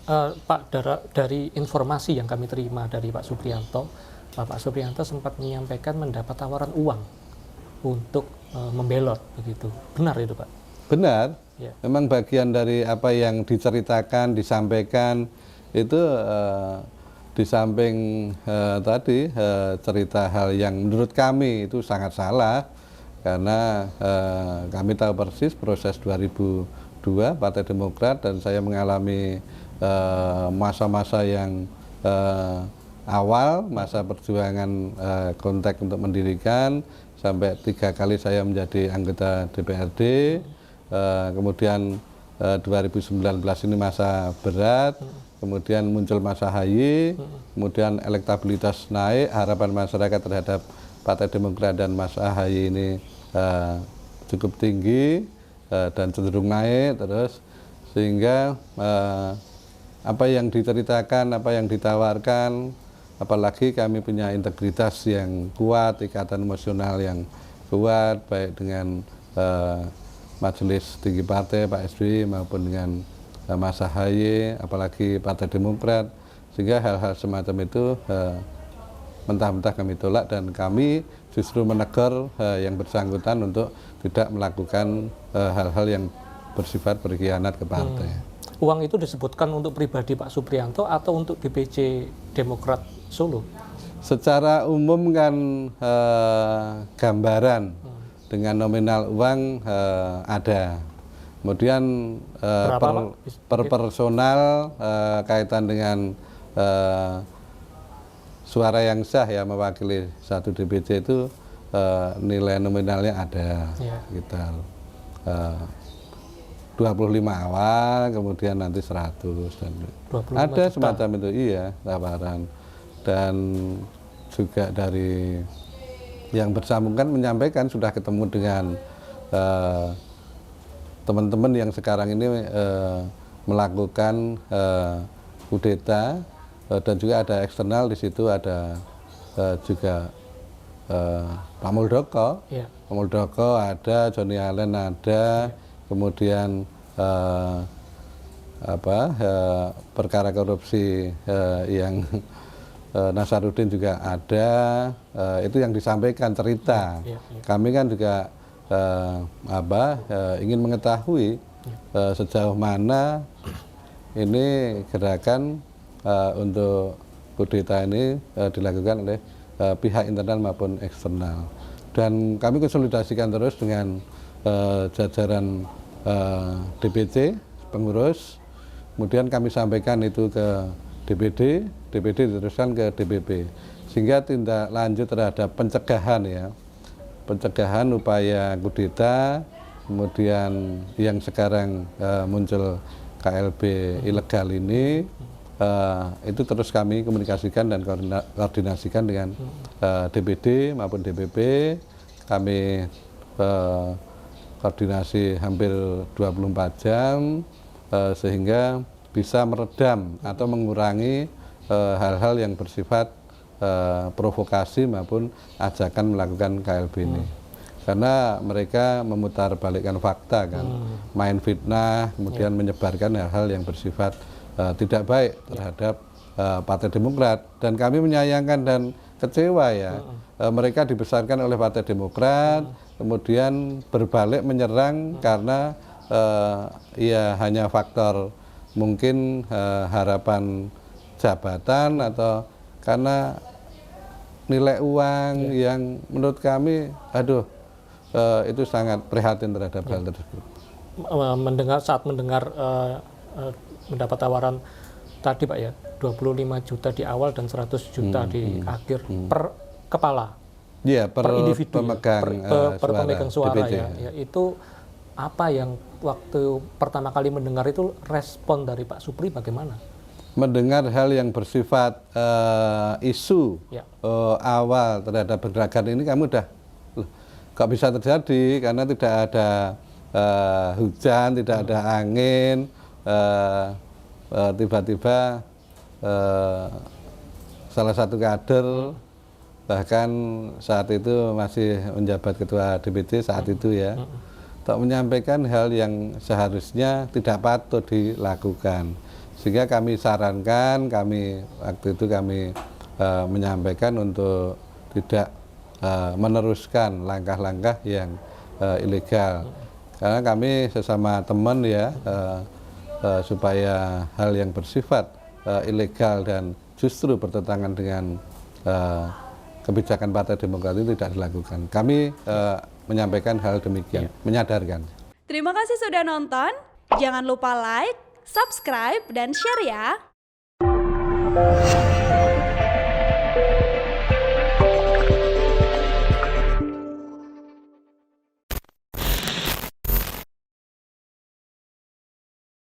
Pak, dari informasi yang kami terima dari Pak Supriyanto, Bapak Supriyanto sempat menyampaikan mendapat tawaran uang untuk membelot begitu. Benar itu, Pak? Benar. Ya. Memang bagian dari apa yang diceritakan, disampaikan itu di samping tadi cerita hal yang menurut kami itu sangat salah, karena kami tahu persis proses 2002 Partai Demokrat, dan saya mengalami masa-masa yang awal, masa perjuangan kontak untuk mendirikan, sampai 3 kali saya menjadi anggota DPRD. Kemudian 2019 ini masa berat, kemudian muncul masa HY, kemudian elektabilitas naik, harapan masyarakat terhadap Partai Demokrat dan Mas AHY ini cukup tinggi dan cenderung naik terus, sehingga apa yang diceritakan, apa yang ditawarkan, apalagi kami punya integritas yang kuat, ikatan emosional yang kuat, baik dengan Majelis Tinggi Partai Pak SBY maupun dengan Mas AHY, apalagi Partai Demokrat, sehingga hal-hal semacam itu mentah-mentah kami tolak, dan kami justru menegur yang bersangkutan untuk tidak melakukan hal-hal yang bersifat berkhianat ke partai. Uang itu disebutkan untuk pribadi Pak Supriyanto atau untuk DPC Demokrat Solo? Secara umum kan gambaran dengan nominal uang ada. Kemudian per personal kaitan dengan suara yang sah ya mewakili satu DPC itu nilai nominalnya ada sekitar 25 awal, kemudian nanti 100 dan ada juta. Semacam itu, iya, tawaran. Dan juga dari yang bersambungkan menyampaikan sudah ketemu dengan teman-teman yang sekarang ini melakukan kudeta, dan juga ada eksternal di situ, ada juga Pak Muldoko, Pak Muldoko ada, Johnny Allen ada, kemudian perkara korupsi yang Nasaruddin juga ada, itu yang disampaikan cerita. Kami kan juga ingin mengetahui sejauh mana ini gerakan untuk kudeta ini dilakukan oleh pihak internal maupun eksternal, dan kami konsolidasikan terus dengan jajaran DPC pengurus, kemudian kami sampaikan itu ke DPD, DPD diteruskan ke DPP, sehingga tindak lanjut terhadap pencegahan ya, pencegahan upaya kudeta, kemudian yang sekarang muncul KLB ilegal ini, itu terus kami komunikasikan dan koordinasikan dengan DPD maupun DPP. Kami koordinasi hampir 24 jam sehingga bisa meredam atau mengurangi hal-hal yang bersifat provokasi maupun ajakan melakukan KLB ini. Karena mereka memutarbalikkan fakta kan, main fitnah, kemudian menyebarkan hal-hal yang bersifat tidak baik terhadap Partai Demokrat, dan kami menyayangkan dan kecewa ya, mereka dibesarkan oleh Partai Demokrat, kemudian berbalik menyerang karena ya hanya faktor mungkin harapan jabatan atau karena nilai uang yang menurut kami itu sangat prihatin terhadap hal tersebut. Saat mendengar mendapat tawaran tadi Pak ya, 25 juta di awal dan 100 juta di akhir per kepala. Iya, per individu pemegang, per pemegang suara DPC. Ya. Itu apa yang waktu pertama kali mendengar itu respon dari Pak Supri bagaimana? Mendengar hal yang bersifat isu awal terhadap pergerakan ini, kamu udah kok bisa terjadi, karena tidak ada hujan, tidak ada angin, tiba-tiba salah satu kader, bahkan saat itu masih menjabat ketua DPC saat itu ya, tak menyampaikan hal yang seharusnya tidak patut dilakukan, Sehingga kami sarankan, waktu itu kami menyampaikan untuk tidak meneruskan langkah-langkah yang ilegal. Karena kami sesama teman ya, supaya hal yang bersifat ilegal dan justru bertentangan dengan kebijakan Partai Demokrat itu tidak dilakukan. Kami menyampaikan hal demikian, menyadarkan. Terima kasih sudah nonton. Jangan lupa like, subscribe, dan share ya.